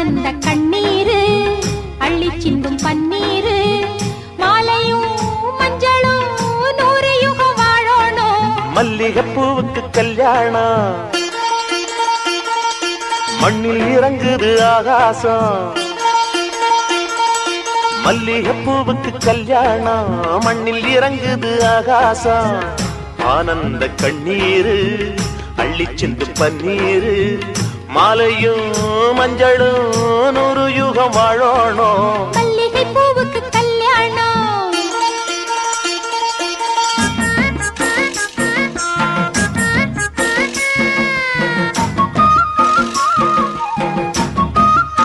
ஆனந்த கண்ணீரு அள்ளி சிந்தும் பன்னீரு மாலையும் மஞ்சளும் 100 யுகம் வாழணும். மல்லிகைப்பூவுக்கு கல்யாணம் மண்ணில் இறங்குது ஆகாசம். மல்லிகைப்பூவுக்கு கல்யாணம் மண்ணில் இறங்குது ஆகாசம். ஆனந்த கண்ணீரு அள்ளி சிந்து பன்னீரு மாலையும் மஞ்சளும் 100 யுகம் வாழணும்.